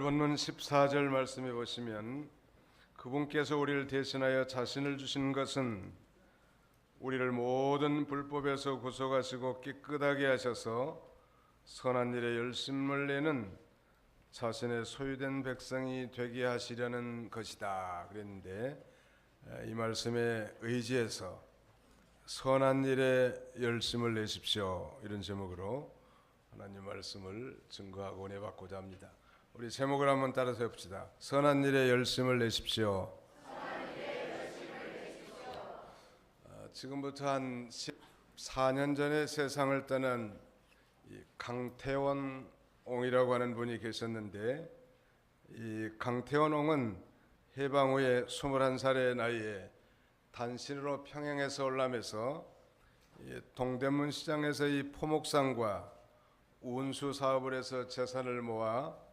오늘 본문 14절 말씀에 보시면 그분께서 우리를 대신하여 자신을 주신 것은 우리를 모든 불법에서 구속하시고 깨끗하게 하셔서 선한 일에 열심을 내는 자신의 소유된 백성이 되게 하시려는 것이다 그랬는데, 이 말씀에 의지해서 선한 일에 열심을 내십시오 이런 제목으로 하나님 말씀을 증거하고 은혜받고자 합니다. 우리 제목을 한번 따라서 해봅시다. 선한 일에 열심을 내십시오. 지금부터 한 14년 전에 세상을 떠난 강태원 옹이라고 하는 분이 계셨는데, 이 강태원 옹은 해방 후에 21살의 나이에 단신으로 평양에서 올라면서 동대문 시장에서 이 포목상과 운수 사업을 해서 재산을 모아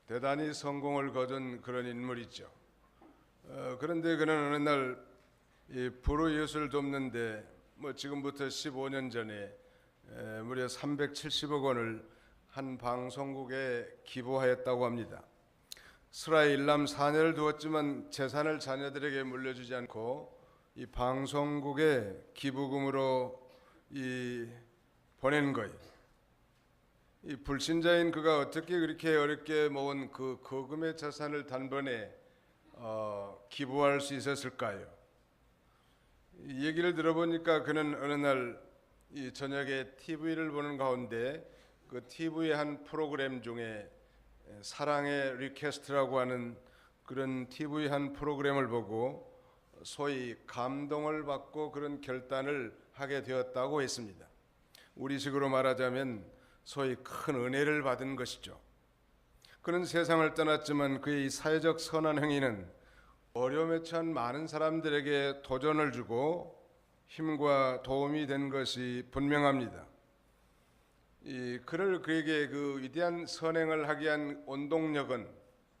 대단히 성공을 거둔 그런 인물이죠. 그런데 그는 어느 날 불우 이웃을 돕는데 지금부터 15년 전에 무려 370억 원을 한 방송국에 기부하였다고 합니다. 스라의 일남 4년을 두었지만 재산을 자녀들에게 물려주지 않고 이 방송국에 기부금으로 보낸 거예요. 이 불신자인 그가 어떻게 그렇게 어렵게 모은 그 거금의 재산을 단번에 기부할 수 있었을까요? 이 얘기를 들어보니까 그는 어느 날 이 저녁에 TV를 보는 가운데 그 TV의 한 프로그램 중에 사랑의 리퀘스트라고 하는 그런 TV 한 프로그램을 보고 소위 감동을 받고 그런 결단을 하게 되었다고 했습니다. 우리식으로 말하자면 소위 큰 은혜를 받은 것이죠. 그는 세상을 떠났지만 그의 사회적 선한 행위는 어려움에 처한 많은 사람들에게 도전을 주고 힘과 도움이 된 것이 분명합니다. 그에게 그 위대한 선행을 하게 한 원동력은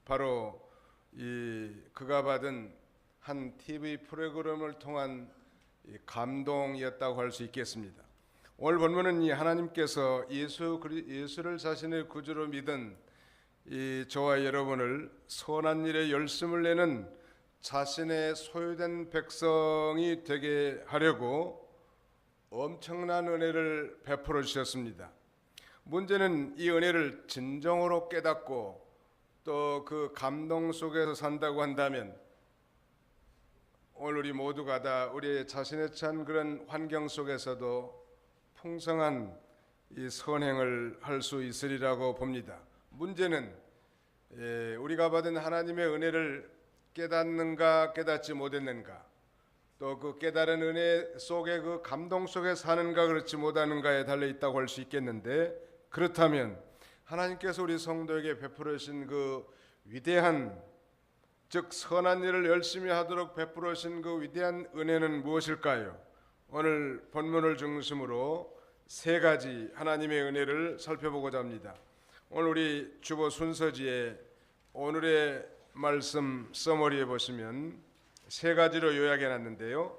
바로 그가 받은 한 TV 프로그램을 통한 감동이었다고 할 수 있겠습니다. 오늘 본문은 이 하나님께서 예수를 자신의 구주로 믿은 저와 여러분을 선한 일에 열심을 내는 자신의 소유된 백성이 되게 하려고 엄청난 은혜를 베풀어 주셨습니다. 문제는 이 은혜를 진정으로 깨닫고 또 그 감동 속에서 산다고 한다면 오늘 우리 모두가 다 우리의 자신에 처한 그런 환경 속에서도 풍성한 이 선행을 할 수 있으리라고 봅니다. 문제는 우리가 받은 하나님의 은혜를 깨닫는가 깨닫지 못했는가, 또 그 깨달은 은혜 속에 그 감동 속에 사는가 그렇지 못하는가에 달려 있다고 할 수 있겠는데, 그렇다면 하나님께서 우리 성도에게 베풀어 주신 그 위대한, 즉 선한 일을 열심히 하도록 베풀어 주신 그 위대한 은혜는 무엇일까요? 오늘 본문을 중심으로 세 가지 하나님의 은혜를 살펴보고자 합니다. 오늘 우리 주보 순서지에 오늘의 말씀 서머리에 보시면 세 가지로 요약해 놨는데요.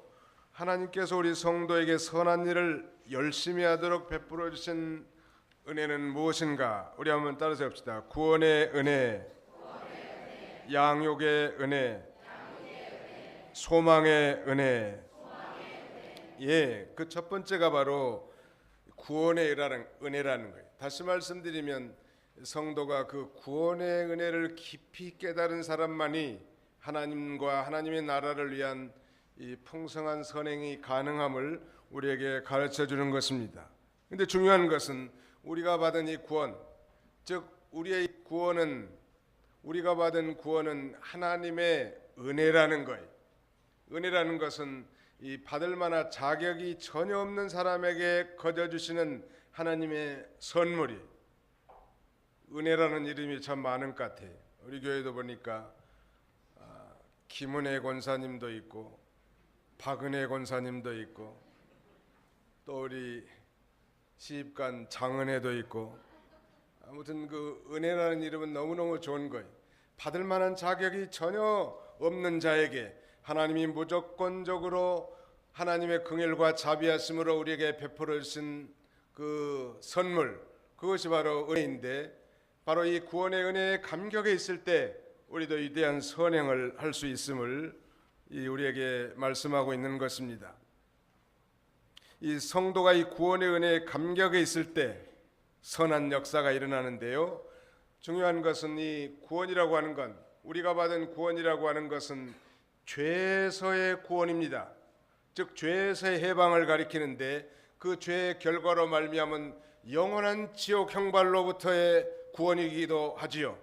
하나님께서 우리 성도에게 선한 일을 열심히 하도록 베풀어 주신 은혜는 무엇인가? 우리 한번 따라서 합시다. 구원의 은혜, 양육의 은혜, 소망의 은혜. 그 첫 번째가 바로 구원의 은혜라는 거예요. 다시 말씀드리면 성도가 그 구원의 은혜를 깊이 깨달은 사람만이 하나님과 하나님의 나라를 위한 이 풍성한 선행이 가능함을 우리에게 가르쳐 주는 것입니다. 그런데 중요한 것은 우리가 받은 이 구원, 즉 우리의 구원은, 우리가 받은 구원은 하나님의 은혜라는 거예요. 은혜라는 것은 이 받을 만한 자격이 전혀 없는 사람에게 거저 주시는 하나님의 선물이, 은혜라는 이름이 참 많은 것 같아요. 우리 교회도 보니까 김은혜 권사님도 있고 박은혜 권사님도 있고 또 우리 시집간 장은혜도 있고, 아무튼 그 은혜라는 이름은 너무너무 좋은 거예요. 받을 만한 자격이 전혀 없는 자에게 하나님이 무조건적으로 하나님의 긍휼과 자비하심으로 우리에게 베풀어 주신 그 선물, 그것이 바로 은혜인데, 바로 이 구원의 은혜의 감격에 있을 때 우리도 위대한 선행을 할 수 있음을 우리에게 말씀하고 있는 것입니다. 이 성도가 이 구원의 은혜의 감격에 있을 때 선한 역사가 일어나는데요. 중요한 것은 이 구원이라고 하는 건, 우리가 받은 구원이라고 하는 것은 죄에서의 구원입니다. 즉 죄에서의 해방을 가리키는데, 그 죄의 결과로 말미암은 영원한 지옥 형벌로부터의 구원이기도 하지요.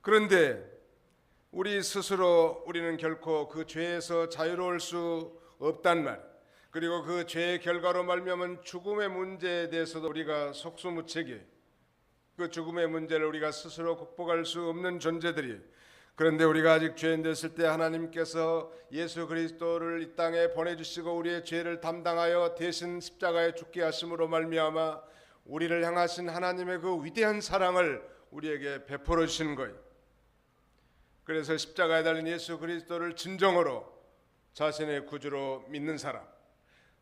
그런데 우리는 결코 그 죄에서 자유로울 수 없단 말, 그리고 그 죄의 결과로 말미암은 죽음의 문제에 대해서도 우리가 속수무책이, 그 죽음의 문제를 우리가 스스로 극복할 수 없는 존재들이, 그런데 우리가 아직 죄인 됐을 때 하나님께서 예수 그리스도를 이 땅에 보내주시고 우리의 죄를 담당하여 대신 십자가에 죽게 하심으로 말미암아 우리를 향하신 하나님의 그 위대한 사랑을 우리에게 베풀어 주신 거예요. 그래서 십자가에 달린 예수 그리스도를 진정으로 자신의 구주로 믿는 사람,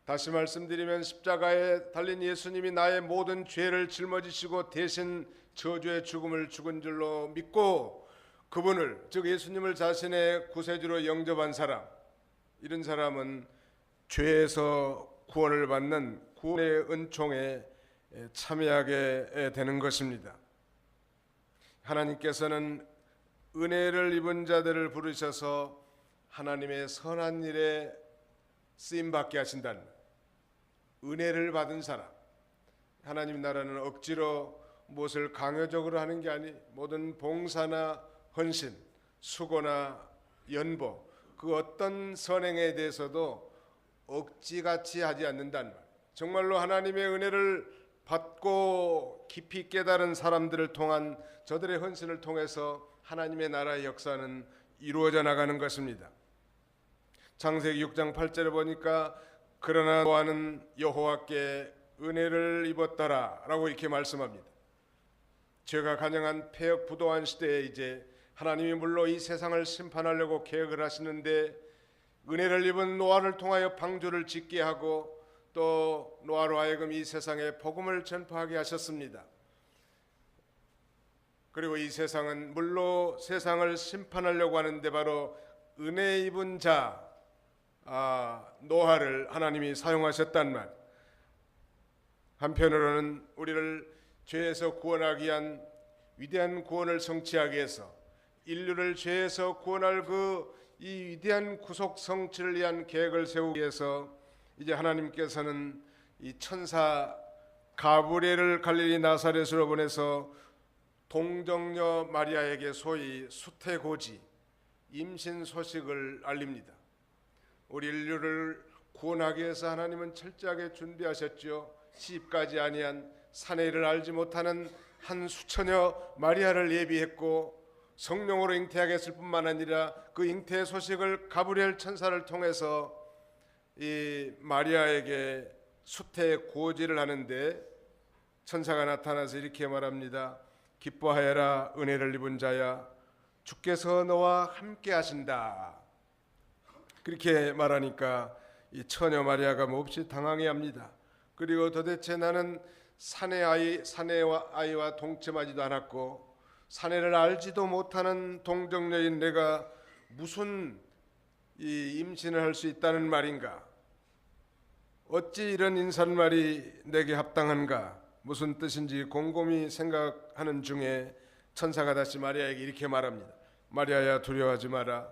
다시 말씀드리면 십자가에 달린 예수님이 나의 모든 죄를 짊어지시고 대신 저주의 죽음을 죽은 줄로 믿고 그분을, 즉 예수님을 자신의 구세주로 영접한 사람, 이런 사람은 죄에서 구원을 받는 구원의 은총에 참여하게 되는 것입니다. 하나님께서는 은혜를 입은 자들을 부르셔서 하나님의 선한 일에 쓰임받게 하신다는 것. 은혜를 받은 사람, 하나님 나라는 억지로 무엇을 강요적으로 하는 게 아니, 모든 봉사나 헌신, 수고나 연보, 그 어떤 선행에 대해서도 억지같이 하지 않는다는 말. 정말로 하나님의 은혜를 받고 깊이 깨달은 사람들을 통한 저들의 헌신을 통해서 하나님의 나라의 역사는 이루어져 나가는 것입니다. 창세기 6장 8절에 보니까 그러나 노아는 여호와께 은혜를 입었더라 라고 이렇게 말씀합니다. 죄가 간영한 폐역부도한 시대에 이제 하나님이 물론 이 세상을 심판하려고 계획을 하시는데, 은혜를 입은 노아를 통하여 방주를 짓게 하고 또 노아로 하여금 이 세상에 복음을 전파하게 하셨습니다. 그리고 이 세상은 물론 세상을 심판하려고 하는데 바로 은혜 입은 자 노아를 하나님이 사용하셨단 말. 한편으로는 우리를 죄에서 구원하기 위한 위대한 구원을 성취하기 위해서, 인류를 죄에서 구원할 이 위대한 구속 성취를 위한 계획을 세우기 위해서 이제 하나님께서는 이 천사 가브리엘을 갈릴리 나사렛으로 보내서 동정녀 마리아에게 소위 수태고지, 임신 소식을 알립니다. 우리 인류를 구원하기 위해서 하나님은 철저하게 준비하셨죠. 시집까지 아니한 사내를 알지 못하는 한 수처녀 마리아를 예비했고, 성령으로 잉태하게 했을 뿐만 아니라 그 잉태의 소식을 가브리엘 천사를 통해서 이 마리아에게 수태고지를 하는데, 천사가 나타나서 이렇게 말합니다. 기뻐하여라 은혜를 입은 자야, 주께서 너와 함께 하신다. 그렇게 말하니까 이 처녀 마리아가 몹시 당황해합니다. 그리고 도대체 나는 사내와 아이와 동침하지도 않았고 사내를 알지도 못하는 동정녀인 내가 무슨 이 임신을 할 수 있다는 말인가? 어찌 이런 인사말이 내게 합당한가? 무슨 뜻인지 곰곰이 생각하는 중에 천사가 다시 마리아에게 이렇게 말합니다. 마리아야, 두려워하지 마라.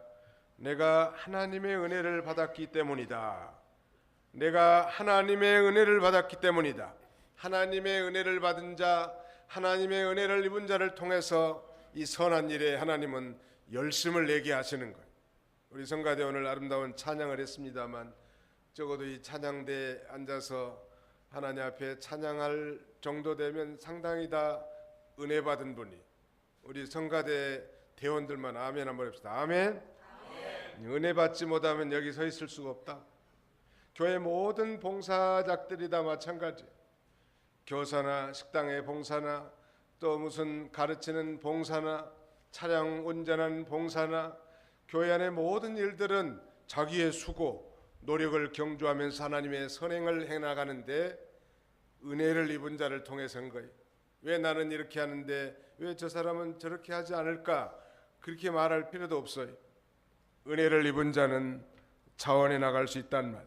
내가 하나님의 은혜를 받았기 때문이다. 내가 하나님의 은혜를 받았기 때문이다. 하나님의 은혜를 받은 자, 하나님의 은혜를 입은 자를 통해서 이 선한 일에 하나님은 열심을 내게 하시는 거예요. 우리 성가대 오늘 아름다운 찬양을 했습니다만, 적어도 이 찬양대에 앉아서 하나님 앞에 찬양할 정도 되면 상당히 다 은혜 받은 분이, 우리 성가대 대원들만 아멘 한번 합시다. 아멘. 은혜 받지 못하면 여기 서 있을 수가 없다. 교회 모든 봉사자들이 다 마찬가지. 교사나 식당의 봉사나 또 무슨 가르치는 봉사나 차량 운전하는 봉사나 교회 안의 모든 일들은 자기의 수고, 노력을 경주하면서 하나님의 선행을 해나가는데 은혜를 입은 자를 통해서인 거예요. 왜 나는 이렇게 하는데 왜 저 사람은 저렇게 하지 않을까? 그렇게 말할 필요도 없어요. 은혜를 입은 자는 자원해 나갈 수 있단 말.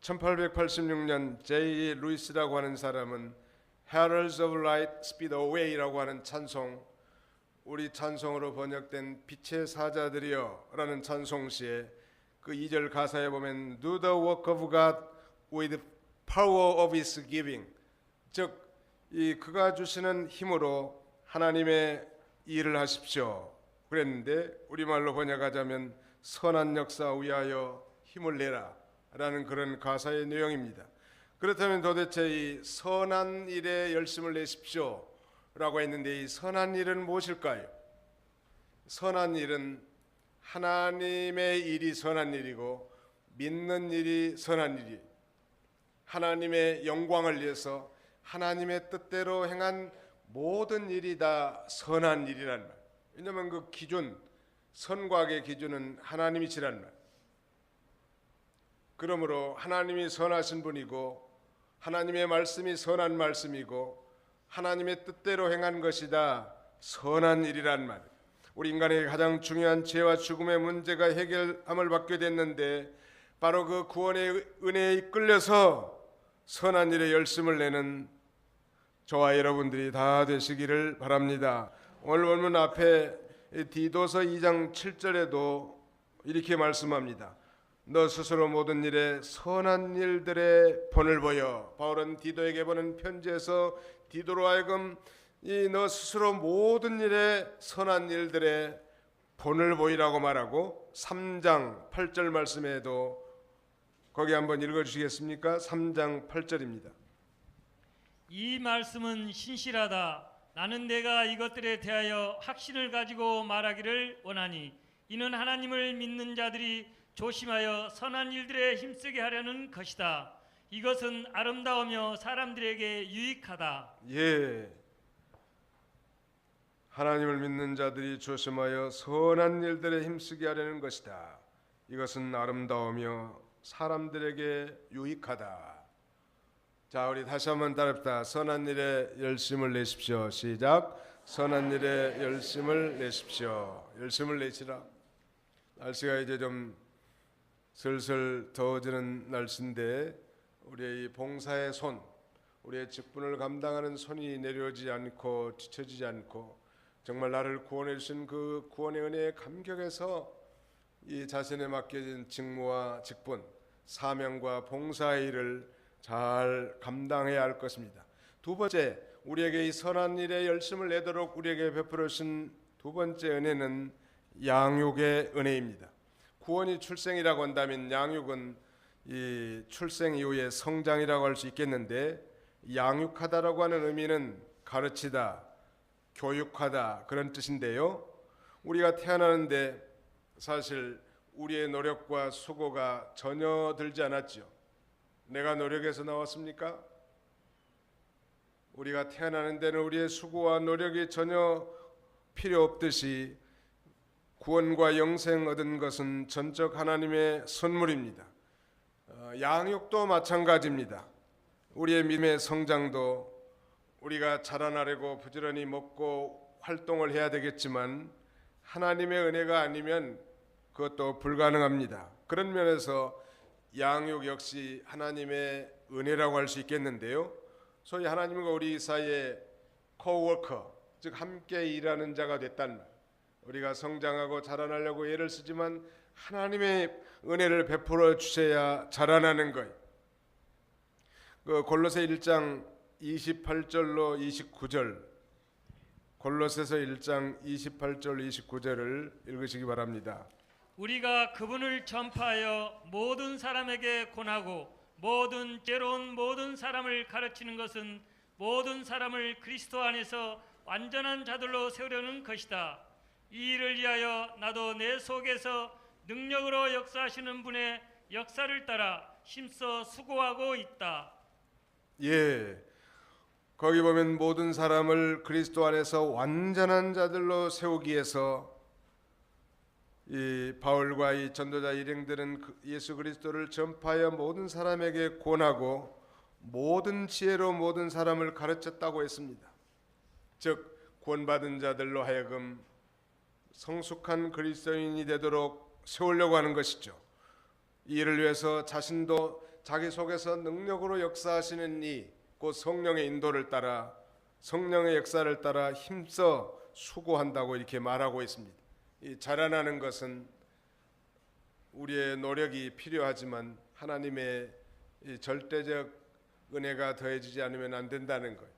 1886년 J. 루이스라고 하는 사람은 Heralds of Light Speed Away라고 하는 찬송, 우리 찬송으로 번역된 빛의 사자들이여 라는 찬송시에 그 2절 가사에 보면 Do the work of God with power of His giving, 즉 이 그가 주시는 힘으로 하나님의 일을 하십시오 그랬는데 우리말로 번역하자면 선한 역사 위하여 힘을 내라 라는 그런 가사의 내용입니다. 그렇다면 도대체 이 선한 일에 열심을 내십시오 라고 했는데 이 선한 일은 무엇일까요? 선한 일은 하나님의 일이 선한 일이고 믿는 일이 선한 일이, 하나님의 영광을 위해서 하나님의 뜻대로 행한 모든 일이 다 선한 일이란 말. 왜냐하면 그 기준, 선과 악의 기준은 하나님이시란 말. 그러므로 하나님이 선하신 분이고 하나님의 말씀이 선한 말씀이고 하나님의 뜻대로 행한 것이 다 선한 일이란 말. 우리 인간에게 가장 중요한 죄와 죽음의 문제가 해결함을 받게 됐는데 바로 그 구원의 은혜에 이끌려서 선한 일에 열심을 내는 저와 여러분들이 다 되시기를 바랍니다. 오늘 본문 앞에 디도서 2장 7절에도 이렇게 말씀합니다. 너 스스로 모든 일에 선한 일들의 본을 보여. 바울은 디도에게 보낸 편지에서 디도로 하여금 이 너 스스로 모든 일에 선한 일들의 본을 보이라고 말하고 3장 8절 말씀에도 거기 한번 읽어주시겠습니까? 3장 8절입니다. 이 말씀은 신실하다. 나는 내가 이것들에 대하여 확신을 가지고 말하기를 원하니 이는 하나님을 믿는 자들이 조심하여 선한 일들에 힘쓰게 하려는 것이다. 이것은 아름다우며 사람들에게 유익하다. 예, 하나님을 믿는 자들이 조심하여 선한 일들에 힘쓰게 하려는 것이다. 이것은 아름다우며 사람들에게 유익하다. 자, 우리 다시 한번 따릅시다. 선한 일에 열심을 내십시오. 시작. 선한 일에 열심을 내십시오. 열심을 내시라. 날씨가 이제 좀 슬슬 더워지는 날씨인데 우리의 이 봉사의 손, 우리의 직분을 감당하는 손이 내려오지 않고 뒤처지지 않고 정말 나를 구원해 주신 그 구원의 은혜에 감격해서 이 자신에 맡겨진 직무와 직분, 사명과 봉사의 일을 잘 감당해야 할 것입니다. 두 번째, 우리에게 이 선한 일에 열심을 내도록 우리에게 베풀어 주신 두 번째 은혜는 양육의 은혜입니다. 구원이 출생이라고 한다면 양육은 이 출생 이후의 성장이라고 할 수 있겠는데 양육하다라고 하는 의미는 가르치다, 교육하다 그런 뜻인데요. 우리가 태어나는데 사실 우리의 노력과 수고가 전혀 들지 않았죠. 내가 노력해서 나왔습니까? 우리가 태어나는 데는 우리의 수고와 노력이 전혀 필요 없듯이 구원과 영생 얻은 것은 전적 하나님의 선물입니다. 양육도 마찬가지입니다. 우리의 믿음의 성장도 우리가 자라나려고 부지런히 먹고 활동을 해야 되겠지만 하나님의 은혜가 아니면 그것도 불가능합니다. 그런 면에서 양육 역시 하나님의 은혜라고 할 수 있겠는데요. 소위 하나님과 우리 사이에 코워커, 즉 함께 일하는 자가 됐단 말. 우리가 성장하고 자라나려고 애를 쓰지만 하나님의 은혜를 베풀어 주셔야 자라나는 거예요. 그 골로새 1장 28절로 29절, 골로새서 1장 28절 29절을 읽으시기 바랍니다. 우리가 그분을 전파하여 모든 사람에게 권하고 모든 죄로운 모든 사람을 가르치는 것은 모든 사람을 그리스도 안에서 완전한 자들로 세우려는 것이다. 이 일을 위하여 나도 내 속에서 능력으로 역사하시는 분의 역사를 따라 힘써 수고하고 있다. 예, 거기 보면 모든 사람을 그리스도 안에서 완전한 자들로 세우기 위해서 이 바울과 이 전도자 일행들은 예수 그리스도를 전파하여 모든 사람에게 권하고 모든 지혜로 모든 사람을 가르쳤다고 했습니다. 즉 구원받은 자들로 하여금 성숙한 그리스도인이 되도록 세우려고 하는 것이죠. 이 일을 위해서 자신도 자기 속에서 능력으로 역사하시는 이 곧 성령의 인도를 따라 성령의 역사를 따라 힘써 수고한다고 이렇게 말하고 있습니다. 이 자라나는 것은 우리의 노력이 필요하지만 하나님의 이 절대적 은혜가 더해지지 않으면 안 된다는 거예요.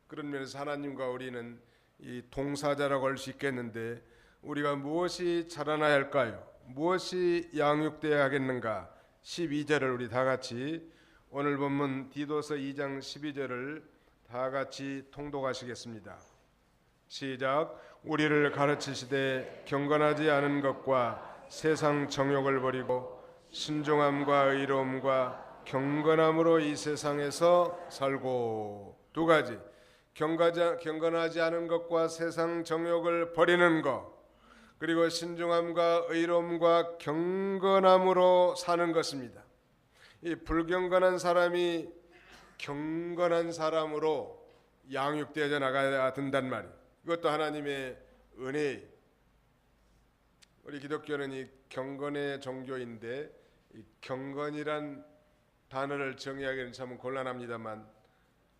그런 면에서 하나님과 우리는 이 동사자라고 할 수 있겠는데 우리가 무엇이 자라나야 할까요? 무엇이 양육되어야 하겠는가? 12절을 우리 다 같이 오늘 본문 디도서 2장 12절을 다 같이 통독하시겠습니다. 시작. 우리를 가르치시되 경건하지 않은 것과 세상 정욕을 버리고 신중함과 의로움과 경건함으로 이 세상에서 살고. 두 가지. 경건하지 않은 것과 세상 정욕을 버리는 것, 그리고 신중함과 의로움과 경건함으로 사는 것입니다. 이 불경건한 사람이 경건한 사람으로 양육되어져 나가야 된단 말이에요. 이것도 하나님의 은혜예요. 우리 기독교는 이 경건의 종교인데 이 경건이란 단어를 정의하기는 참 곤란합니다만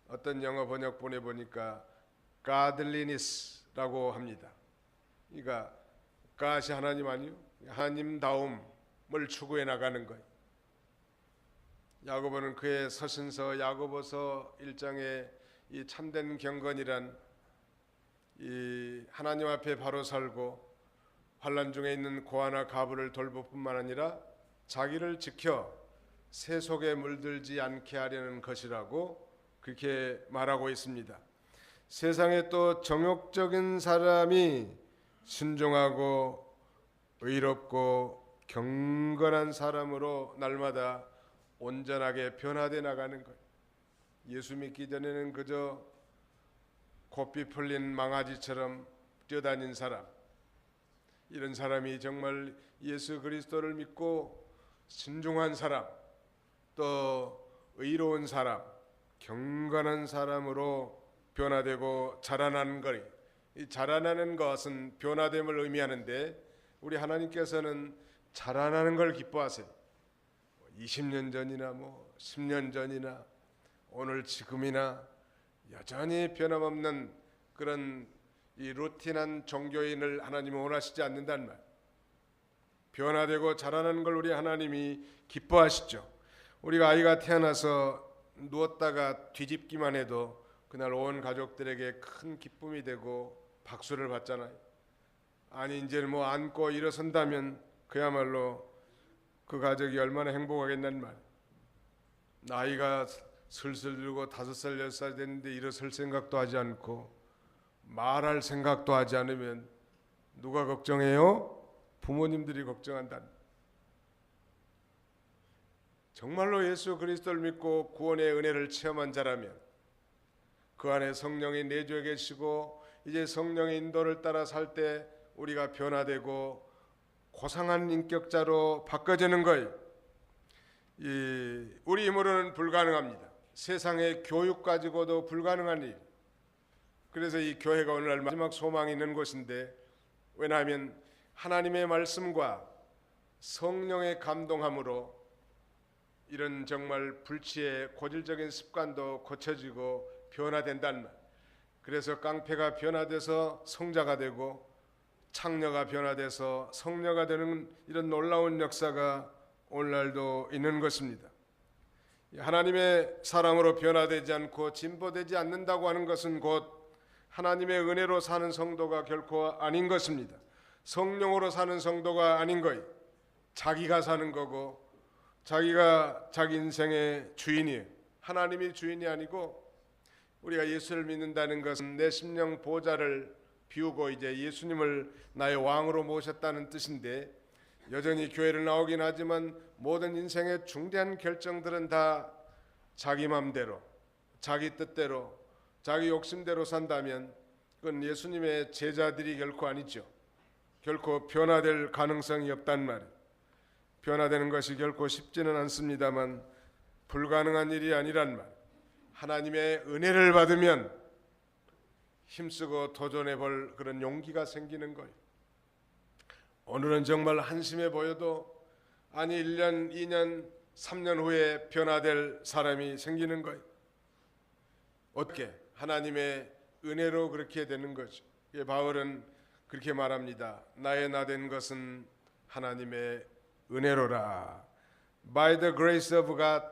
어떤 영어 번역본에 보니까 godliness라고 합니다. 그러니까 god이 하나님 아니요? 하나님다움을 추구해 나가는 거예요. 야고보는 그의 서신서 야고보서 1장에 이 참된 경건이란 이 하나님 앞에 바로 살고 환난 중에 있는 고아나 가부를 돌볼 뿐만 아니라 자기를 지켜 세속에 물들지 않게 하려는 것이라고 그렇게 말하고 있습니다. 세상에 또 정욕적인 사람이 순종하고 의롭고 경건한 사람으로 날마다 온전하게 변화돼 나가는 거예요. 예수 믿기 전에는 그저 고삐 풀린 망아지처럼 뛰어다닌 사람, 이런 사람이 정말 예수 그리스도를 믿고 순종한 사람, 또 의로운 사람, 경건한 사람으로 변화되고 자라나는 것. 이 자라나는 것은 변화됨을 의미하는데 우리 하나님께서는 자라나는 걸 기뻐하세요. 20년 전이나 10년 전이나 오늘 지금이나 여전히 변함없는 그런 이 루틴한 종교인을 하나님은 원하시지 않는단 말. 변화되고 자라나는 걸 우리 하나님이 기뻐하시죠. 우리가 아이가 태어나서 누웠다가 뒤집기만 해도 그날 온 가족들에게 큰 기쁨이 되고 박수를 받잖아요. 아니 이제는 안고 일어선다면 그야말로 그 가족이 얼마나 행복하겠단 말. 나이가 슬슬 들고 5살 10살 됐는데 일어설 생각도 하지 않고 말할 생각도 하지 않으면 누가 걱정해요? 부모님들이 걱정한다. 정말로 예수 그리스도를 믿고 구원의 은혜를 체험한 자라면 그 안에 성령이 내주어 계시고 이제 성령의 인도를 따라 살 때 우리가 변화되고 고상한 인격자로 바꿔지는 거예요. 우리 힘으로는 불가능합니다. 세상의 교육 가지고도 불가능한 일. 그래서 이 교회가 오늘날 마지막 소망이 있는 곳인데, 왜냐하면 하나님의 말씀과 성령의 감동함으로 이런 정말 불치의 고질적인 습관도 고쳐지고 변화된다는 말. 그래서 깡패가 변화돼서 성자가 되고 창녀가 변화돼서 성녀가 되는 이런 놀라운 역사가 오늘날도 있는 것입니다. 하나님의 사랑으로 변화되지 않고 진보되지 않는다고 하는 것은 곧 하나님의 은혜로 사는 성도가 결코 아닌 것입니다. 성령으로 사는 성도가 아닌 거예요. 자기가 사는 거고 자기가 자기 인생의 주인이에요. 하나님이 주인이 아니고 우리가 예수를 믿는다는 것은 내 심령 보좌를 비우고 이제 예수님을 나의 왕으로 모셨다는 뜻인데, 여전히 교회를 나오긴 하지만 모든 인생의 중대한 결정들은 다 자기 맘대로, 자기 뜻대로, 자기 욕심대로 산다면 그건 예수님의 제자들이 결코 아니죠. 결코 변화될 가능성이 없단 말이에요. 변화되는 것이 결코 쉽지는 않습니다만 불가능한 일이 아니란 말. 하나님의 은혜를 받으면 힘쓰고 도전해 볼 그런 용기가 생기는 거예요. 오늘은 정말 한심해 보여도 아니 1년, 2년, 3년 후에 변화될 사람이 생기는 거예요. 어떻게? 하나님의 은혜로 그렇게 되는 거죠. 바울은 그렇게 말합니다. 나의 나 된 것은 하나님의 은혜로라. By the grace of God,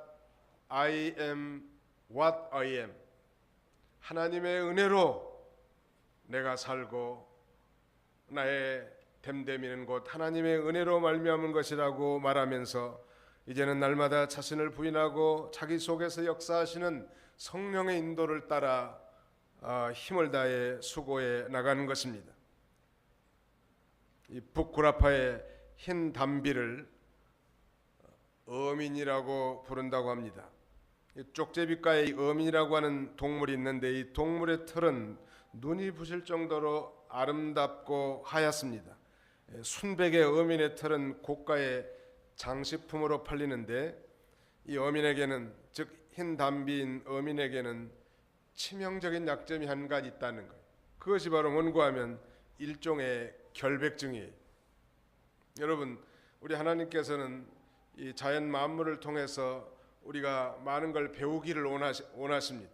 I am what I am. 하나님의 은혜로 내가 살고 나의 됨됨이는 곧 하나님의 은혜로 말미암은 것이라고 말하면서 이제는 날마다 자신을 부인하고 자기 속에서 역사하시는 성령의 인도를 따라 힘을 다해 수고해 나가는 것입니다. 이 북구라파의 흰 담비를 어민이라고 부른다고 합니다. 쪽제비과에 어민이라고 하는 동물이 있는데 이 동물의 털은 눈이 부실 정도로 아름답고 하얗습니다. 순백의 어민의 털은 고가의 장식품으로 팔리는데 이 어민에게는 즉 흰 담비인 어민에게는 치명적인 약점이 한 가지 있다는 거예요. 그것이 바로 뭔가 하면 일종의 결백증이에요. 여러분, 우리 하나님께서는 이 자연 만물을 통해서 우리가 많은 걸 배우기를 원하십니다.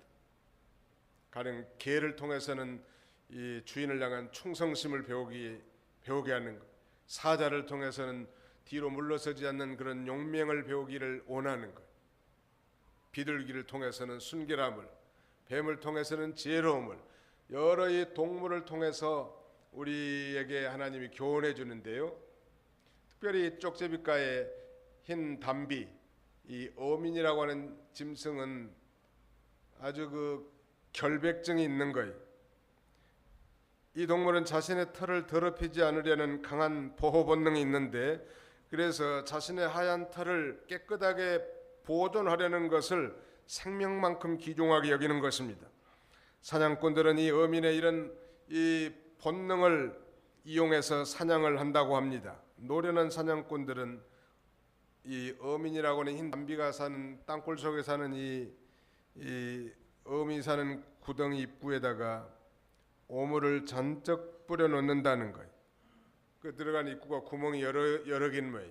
가령 개를 통해서는 이 주인을 향한 충성심을 배우게 하는 것, 사자를 통해서는 뒤로 물러서지 않는 그런 용맹을 배우기를 원하는 것, 비둘기를 통해서는 순결함을, 뱀을 통해서는 지혜로움을, 여러 이 동물을 통해서 우리에게 하나님이 교훈해 주는데요. 특별히 쪽제비과의 흰 담비, 이 어민이라고 하는 짐승은 아주 그 결백증이 있는 거예요. 이 동물은 자신의 털을 더럽히지 않으려는 강한 보호 본능이 있는데 그래서 자신의 하얀 털을 깨끗하게 보존하려는 것을 생명만큼 귀중하게 여기는 것입니다. 사냥꾼들은 이 어민의 이런 이 본능을 이용해서 사냥을 한다고 합니다. 노련한 사냥꾼들은 이 어민이라고 하는 흰 담비가 사는 땅굴 속에 사는 이 어민이 사는 구덩이 입구에다가 오물을 잔뜩 뿌려 놓는다는 거예요. 그 들어간 입구가 구멍이 여러 개인 거예요.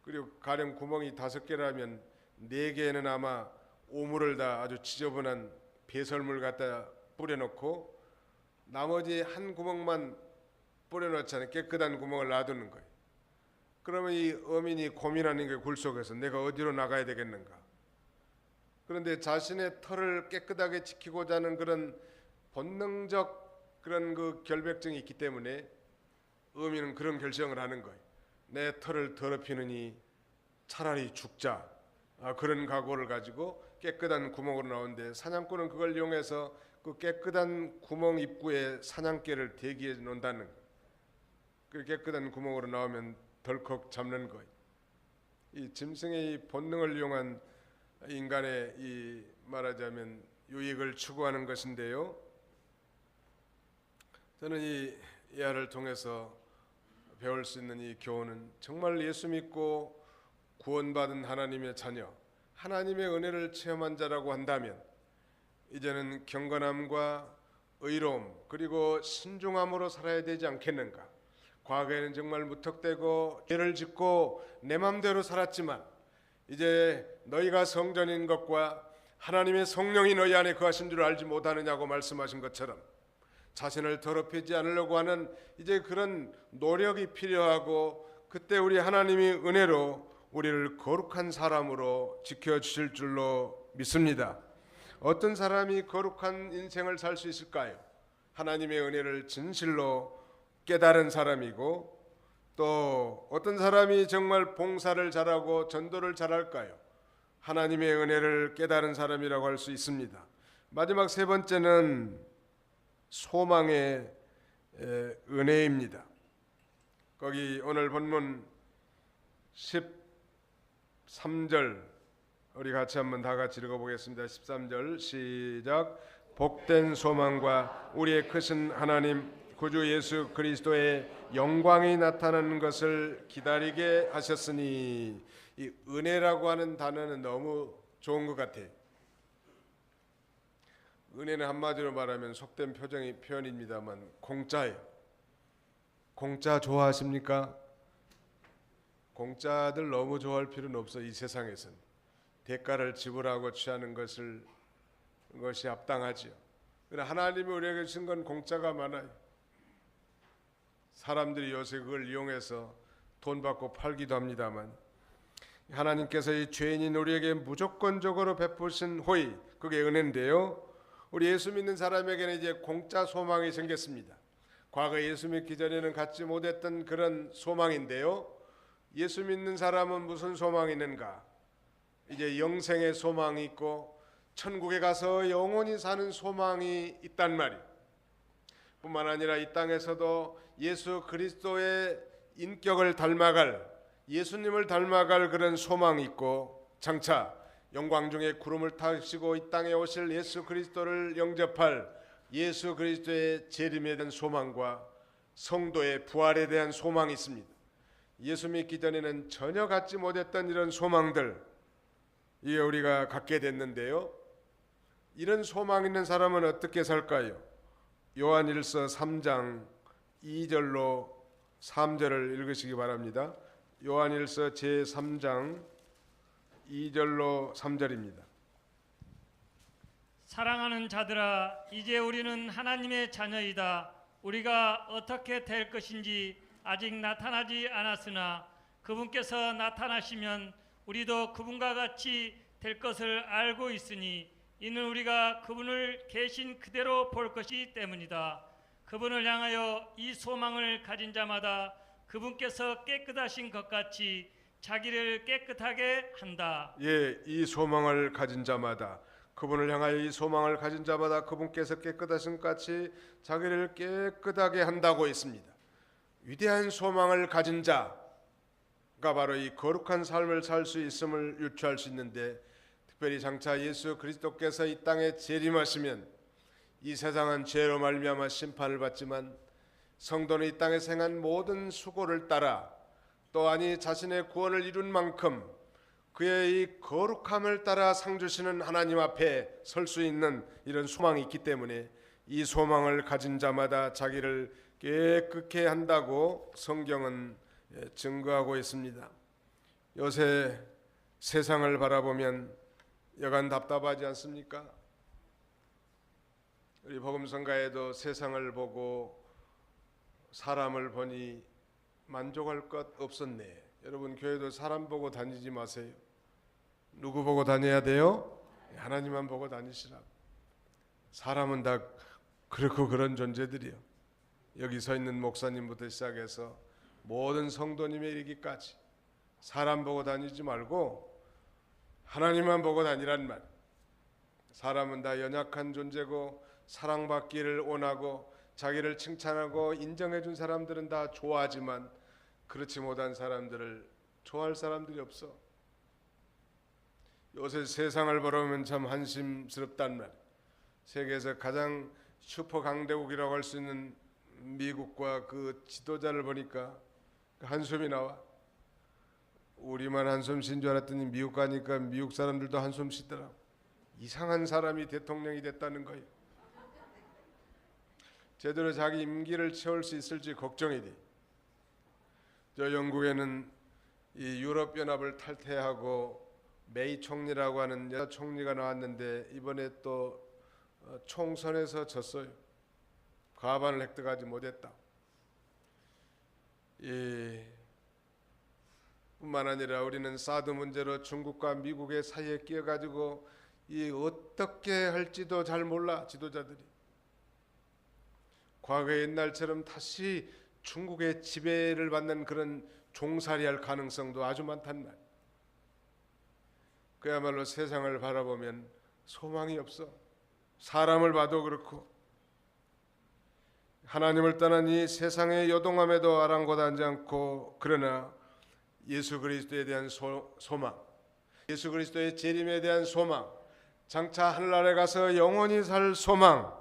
그리고 가령 구멍이 5개라면 4개에는 아마 오물을 다 아주 지저분한 배설물 갖다 뿌려놓고 나머지 한 구멍만 뿌려놓잖아요. 깨끗한 구멍을 놔두는 거예요. 그러면 이 어민이 고민하는 게 굴 속에서 내가 어디로 나가야 되겠는가. 그런데 자신의 털을 깨끗하게 지키고자 하는 그런 본능적 그런 그 결백증이 있기 때문에 어민은 그런 결정을 하는 거예요. 내 털을 더럽히느니 차라리 죽자. 그런 각오를 가지고 깨끗한 구멍으로 나오는데 사냥꾼은 그걸 이용해서 그 깨끗한 구멍 입구에 사냥개를 대기해 놓는다는 거예요. 그 깨끗한 구멍으로 나오면 덜컥 잡는 거예요. 이 짐승의 이 본능을 이용한 인간의 이 말하자면 유익을 추구하는 것인데요. 저는 이 예화를 통해서 배울 수 있는 이 교훈은 정말 예수 믿고 구원받은 하나님의 자녀, 하나님의 은혜를 체험한 자라고 한다면 이제는 경건함과 의로움 그리고 신중함으로 살아야 되지 않겠는가. 과거에는 정말 무턱대고 죄를 짓고 내 맘대로 살았지만 이제 너희가 성전인 것과 하나님의 성령이 너희 안에 거하신 줄 알지 못하느냐고 말씀하신 것처럼 자신을 더럽히지 않으려고 하는 이제 그런 노력이 필요하고 그때 우리 하나님이 은혜로 우리를 거룩한 사람으로 지켜주실 줄로 믿습니다. 어떤 사람이 거룩한 인생을 살 수 있을까요? 하나님의 은혜를 진실로 깨달은 사람이고 또 어떤 사람이 정말 봉사를 잘하고 전도를 잘할까요? 하나님의 은혜를 깨달은 사람이라고 할 수 있습니다. 마지막 세 번째는 소망의 은혜입니다. 거기 오늘 본문 13절 우리 같이 한번 다 같이 읽어보겠습니다. 13절 시작. 복된 소망과 우리의 크신 하나님 구주 예수 그리스도의 영광이 나타나는 것을 기다리게 하셨으니 이 은혜라고 하는 단어는 너무 좋은 것 같아요. 은혜는 한마디로 말하면 속된 표현입니다만 공짜예요. 공짜 좋아하십니까? 공짜들 너무 좋아할 필요는 없어. 이 세상에서는 대가를 지불하고 취하는 것이 합당하지요. 그러나 하나님이 우리에게 주신 건 공짜가 많아요. 사람들이 요새 그걸 이용해서 돈 받고 팔기도 합니다만 하나님께서 이 죄인인 우리에게 무조건적으로 베푸신 호의, 그게 은혜인데요. 우리 예수 믿는 사람에게는 이제 공짜 소망이 생겼습니다. 과거 예수 믿기 전에는 갖지 못했던 그런 소망인데요. 예수 믿는 사람은 무슨 소망이 있는가? 이제 영생의 소망이 있고 천국에 가서 영원히 사는 소망이 있단 말이에요. 뿐만 아니라 이 땅에서도 예수 그리스도의 인격을 닮아갈, 예수님을 닮아갈 그런 소망이 있고 장차 영광 중에 구름을 타시고 이 땅에 오실 예수 그리스도를 영접할 예수 그리스도의 재림에 대한 소망과 성도의 부활에 대한 소망이 있습니다. 예수 믿기 전에는 전혀 갖지 못했던 이런 소망들, 이게 우리가 갖게 됐는데요. 이런 소망 있는 사람은 어떻게 살까요? 요한일서 3장 2절로 3절을 읽으시기 바랍니다. 요한일서 제3장 2절로 3절입니다. 사랑하는 자들아, 이제 우리는 하나님의 자녀이다. 우리가 어떻게 될 것인지 아직 나타나지 않았으나 그분께서 나타나시면 우리도 그분과 같이 될 것을 알고 있으니 이는 우리가 그분을 계신 그대로 볼 것이기 때문이다. 그분을 향하여 이 소망을 가진 자마다 그분께서 깨끗하신 것 같이 자기를 깨끗하게 한다. 예, 이 소망을 가진 자마다, 그분을 향하여 이 소망을 가진 자마다 그분께서 깨끗하신 것 같이 자기를 깨끗하게 한다고 했습니다. 위대한 소망을 가진 자가 바로 이 거룩한 삶을 살 수 있음을 유추할 수 있는데, 특별히 장차 예수 그리스도께서 이 땅에 재림하시면 이 세상은 죄로 말미암아 심판을 받지만 성도는 이 땅에 행한 모든 수고를 따라 또한 자신의 구원을 이룬 만큼 그의 이 거룩함을 따라 상 주시는 하나님 앞에 설 수 있는 이런 소망이 있기 때문에 이 소망을 가진 자마다 자기를 깨끗게 한다고 성경은 증거하고 있습니다. 요새 세상을 바라보면 여간 답답하지 않습니까? 우리 복음성가에도 세상을 보고 사람을 보니 만족할 것 없었네. 여러분, 교회도 사람 보고 다니지 마세요. 누구 보고 다녀야 돼요? 하나님만 보고 다니시라고. 사람은 다 그렇고 그런 존재들이요. 여기 서 있는 목사님부터 시작해서 모든 성도님에 이르기까지 사람 보고 다니지 말고 하나님만 보고 다니란 말. 사람은 다 연약한 존재고 사랑받기를 원하고 자기를 칭찬하고 인정해 준 사람들은 다 좋아하지만 그렇지 못한 사람들을 좋아할 사람들이 없어. 요새 세상을 바라보면 참 한심스럽단 말. 세계에서 가장 슈퍼 강대국이라고 할 수 있는 미국과 그 지도자를 보니까 한숨이 나와. 우리만 한숨 쉰 줄 알았더니 미국 가니까 미국 사람들도 한숨 쉬더라. 이상한 사람이 대통령이 됐다는 거예요. 제대로 자기 임기를 채울 수 있을지 걱정이 돼. 저 영국에는 이 유럽연합을 탈퇴하고 메이 총리라고 하는 여자 총리가 나왔는데 이번에 또 총선에서 졌어요. 과반을 획득하지 못했다. 뿐만 아니라 우리는 사드 문제로 중국과 미국의 사이에 끼어가지고 이 어떻게 할지도 잘 몰라. 지도자들이 과거 옛날처럼 다시 중국의 지배를 받는 그런 종살이할 가능성도 아주 많단 말. 그야말로 세상을 바라보면 소망이 없어. 사람을 봐도 그렇고 하나님을 떠난 이 세상의 요동함에도 아랑곳하지 않고, 그러나 예수 그리스도에 대한 소망, 예수 그리스도의 재림에 대한 소망, 장차 하늘나라에 가서 영원히 살 소망,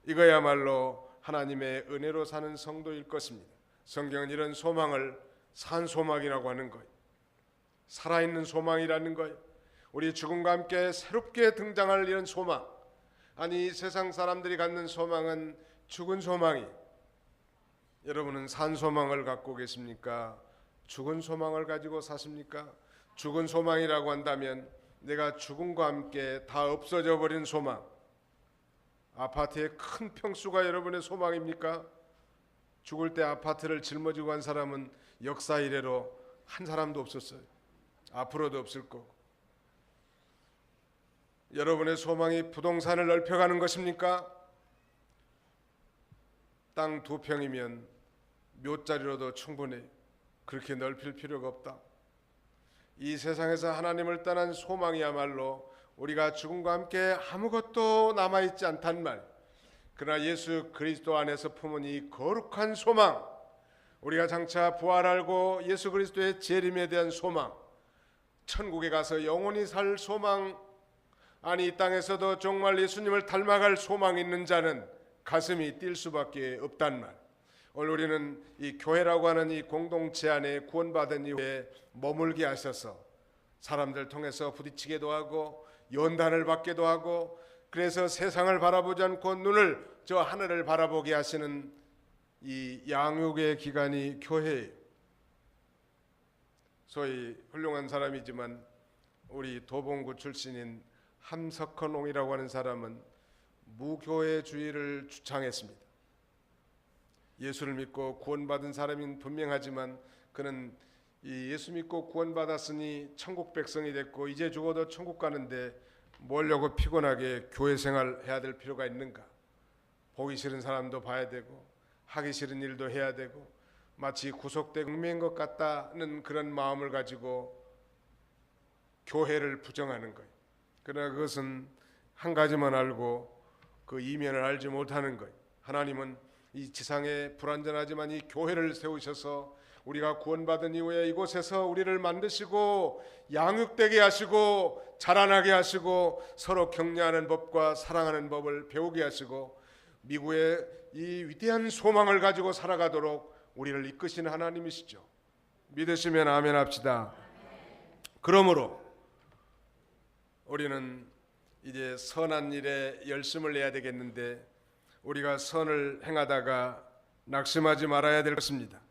이거야말로 하나님의 은혜로 사는 성도일 것입니다. 성경은 이런 소망을 산 소망이라고 하는 거예요. 살아있는 소망이라는 거예요. 우리 죽음과 함께 새롭게 등장할 이런 소망, 아니, 이 세상 사람들이 갖는 소망은 죽은 소망이. 여러분은 산 소망을 갖고 계십니까? 죽은 소망을 가지고 사십니까? 죽은 소망이라고 한다면 내가 죽음과 함께 다 없어져 버린 소망. 아파트의 큰 평수가 여러분의 소망입니까? 죽을 때 아파트를 짊어지고 간 사람은 역사 이래로 한 사람도 없었어요. 앞으로도 없을 거고. 여러분의 소망이 부동산을 넓혀가는 것입니까? 땅 2평이면 묘자리로도 충분해. 그렇게 넓힐 필요가 없다. 이 세상에서 하나님을 떠난 소망이야말로 우리가 죽음과 함께 아무것도 남아있지 않단 말. 그러나 예수 그리스도 안에서 품은 이 거룩한 소망, 우리가 장차 부활하고 예수 그리스도의 재림에 대한 소망, 천국에 가서 영원히 살 소망, 아니 이 땅에서도 정말 예수님을 닮아갈 소망 있는 자는 가슴이 뛸 수밖에 없단 말. 오늘 우리는 이 교회라고 하는 이 공동체 안에 구원받은 이후에 머물게 하셔서 사람들 통해서 부딪히기도 하고 연단을 받기도 하고, 그래서 세상을 바라보지 않고 눈을 저 하늘을 바라보게 하시는 이 양육의 기관이 교회예요. 소위 훌륭한 사람이지만 우리 도봉구 출신인 함석헌옹이라고 하는 사람은 무교회주의를 주창했습니다. 예수를 믿고 구원받은 사람인 분명하지만 그는 이 예수 믿고 구원받았으니 천국 백성이 됐고 이제 죽어도 천국 가는데 뭐려고 피곤하게 교회 생활 해야 될 필요가 있는가? 보기 싫은 사람도 봐야 되고 하기 싫은 일도 해야 되고 마치 구속된 국민인 것 같다는 그런 마음을 가지고 교회를 부정하는 거예요. 그러나 그것은 한 가지만 알고 그 이면을 알지 못하는 거예요. 하나님은 이 지상에 불완전하지만 이 교회를 세우셔서 우리가 구원받은 이후에 이곳에서 우리를 만드시고 양육되게 하시고 자라나게 하시고 서로 격려하는 법과 사랑하는 법을 배우게 하시고 미국의 이 위대한 소망을 가지고 살아가도록 우리를 이끄시는 하나님이시죠. 믿으시면 아멘 합시다. 그러므로 우리는 이제 선한 일에 열심을 내야 되겠는데 우리가 선을 행하다가 낙심하지 말아야 될 것입니다.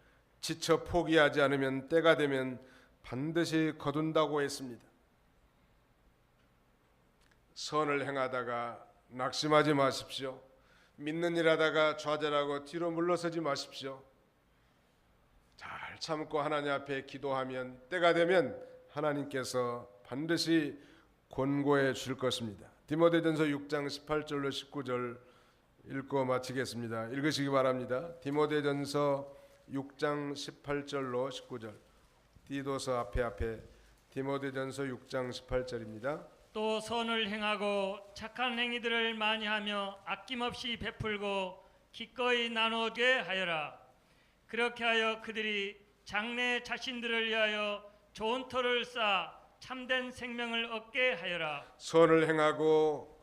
지쳐 포기하지 않으면 때가 되면 반드시 거둔다고 했습니다. 선을 행하다가 낙심하지 마십시오. 믿는 일 하다가 좌절하고 뒤로 물러서지 마십시오. 잘 참고 하나님 앞에 기도하면 때가 되면 하나님께서 반드시 권고해 줄 것입니다. 디모데전서 6장 18절로 19절 읽고 마치겠습니다. 읽으시기 바랍니다. 디모데전서 6장 18절로 19절. 디도서 앞에 디모데전서 6장 18절입니다. 또 선을 행하고 착한 행위들을 많이 하며 아낌없이 베풀고 기꺼이 나누게 하여라. 그렇게 하여 그들이 장래 자신들을 위하여 좋은 터를 쌓아 참된 생명을 얻게 하여라. 선을 행하고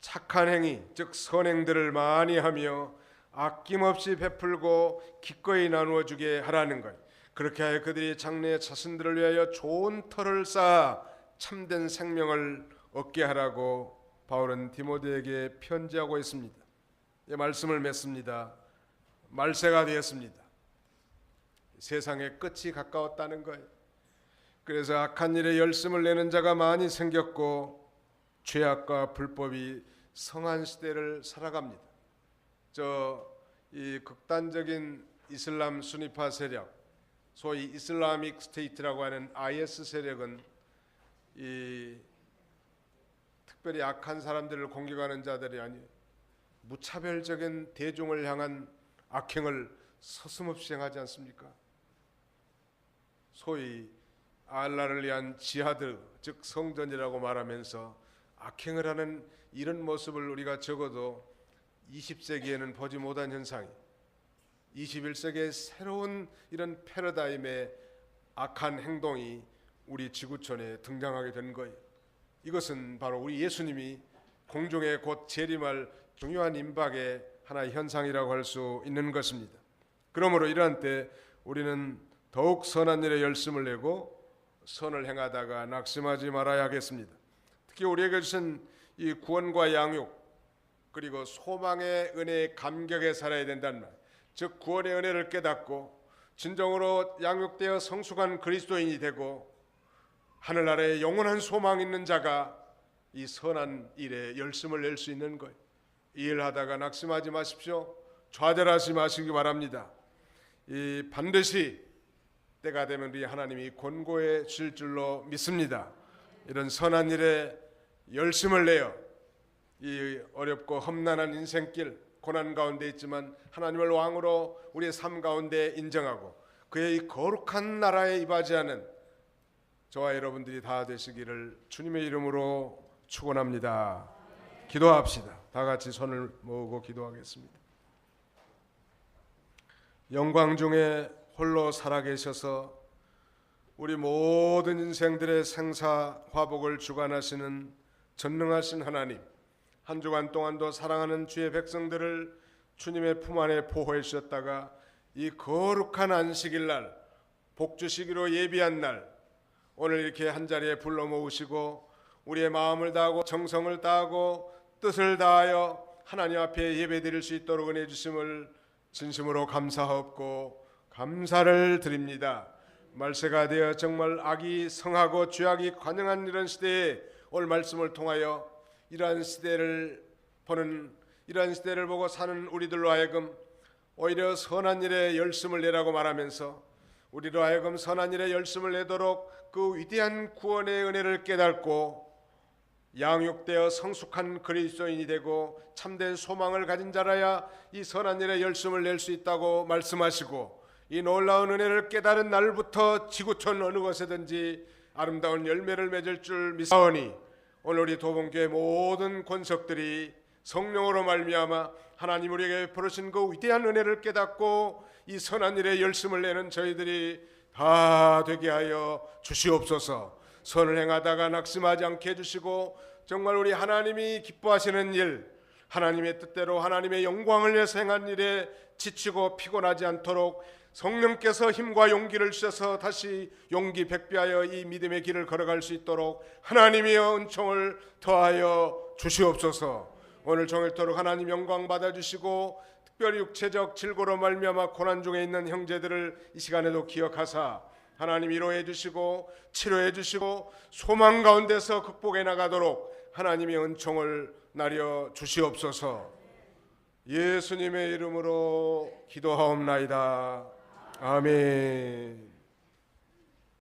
착한 행위, 즉 선행들을 많이 하며 아낌없이 베풀고 기꺼이 나누어 주게 하라는 것. 그렇게 하여 그들이 장래 자신들을 위하여 좋은 터를 쌓아 참된 생명을 얻게 하라고 바울은 디모데에게 편지하고 있습니다. 이 말씀을 맺습니다. 말세가 되었습니다. 세상의 끝이 가까웠다는 거예요. 그래서 악한 일에 열심을 내는 자가 많이 생겼고 죄악과 불법이 성한 시대를 살아갑니다. 이 극단적인 이슬람 순위파 세력, 소위 이슬라믹 스테이트라고 하는 IS 세력은 이 특별히 악한 사람들을 공격하는 자들이 아니에요. 무차별적인 대중을 향한 악행을 서슴없이 행하지 않습니까? 소위 알라를 위한 지하드, 즉 성전이라고 말하면서 악행을 하는 이런 모습을 우리가 적어도 20세기에는 보지 못한 현상이, 21세기의 새로운 이런 패러다임의 악한 행동이 우리 지구촌에 등장하게 된 거예요. 이것은 바로 우리 예수님이 공중에 곧 재림할 중요한 임박의 하나의 현상이라고 할 수 있는 것입니다. 그러므로 이러한 때 우리는 더욱 선한 일에 열심을 내고 선을 행하다가 낙심하지 말아야 하겠습니다. 특히 우리에게 주신 이 구원과 양육, 그리고 소망의 은혜의 감격에 살아야 된다는 말. 즉 구원의 은혜를 깨닫고 진정으로 양육되어 성숙한 그리스도인이 되고 하늘나라에 영원한 소망 있는 자가 이 선한 일에 열심을 낼 수 있는 거예요. 이 일하다가 낙심하지 마십시오. 좌절하지 마시기 바랍니다. 이 반드시 때가 되면 우리 하나님이 권고해 주실 줄로 믿습니다. 이런 선한 일에 열심을 내어 이 어렵고 험난한 인생길 고난 가운데 있지만 하나님을 왕으로 우리의 삶 가운데 인정하고 그의 이 거룩한 나라에 이바지하는 저와 여러분들이 다 되시기를 주님의 이름으로 축원합니다. 기도합시다. 다 같이 손을 모으고 기도하겠습니다. 영광 중에 홀로 살아계셔서 우리 모든 인생들의 생사화복을 주관하시는 전능하신 하나님, 한 주간 동안도 사랑하는 주의 백성들을 주님의 품 안에 보호해 주셨다가 이 거룩한 안식일 날 복 주시기로 예비한 날 오늘 이렇게 한자리에 불러 모으시고 우리의 마음을 다하고 정성을 다하고 뜻을 다하여 하나님 앞에 예배드릴 수 있도록 은혜 주심을 진심으로 감사하옵고 감사를 드립니다. 말세가 되어 정말 악이 성하고 죄악이 관영한 이런 시대에 오늘 말씀을 통하여 이러한 시대를 보고 사는 우리들로 하여금 오히려 선한 일에 열심을 내라고 말하면서 우리로 하여금 선한 일에 열심을 내도록 그 위대한 구원의 은혜를 깨닫고 양육되어 성숙한 그리스도인이 되고 참된 소망을 가진 자라야 이 선한 일에 열심을 낼 수 있다고 말씀하시고 이 놀라운 은혜를 깨달은 날부터 지구촌 어느 곳에든지 아름다운 열매를 맺을 줄 믿사오니 오늘 우리 도봉교회 모든 권석들이 성령으로 말미암아 하나님 우리에게 베푸신 그 위대한 은혜를 깨닫고 이 선한 일에 열심을 내는 저희들이 다 되게 하여 주시옵소서. 선을 행하다가 낙심하지 않게 해주시고 정말 우리 하나님이 기뻐하시는 일, 하나님의 뜻대로 하나님의 영광을 위해서 행한 일에 지치고 피곤하지 않도록 성령께서 힘과 용기를 주셔서 다시 용기 백배하여 이 믿음의 길을 걸어갈 수 있도록 하나님의 은총을 더하여 주시옵소서. 오늘 종일토록 하나님 영광 받아주시고 특별히 육체적 질고로 말미암아 고난 중에 있는 형제들을 이 시간에도 기억하사 하나님 위로해 주시고 치료해 주시고 소망 가운데서 극복해 나가도록 하나님의 은총을 나려 주시옵소서. 예수님의 이름으로 기도하옵나이다. 아멘.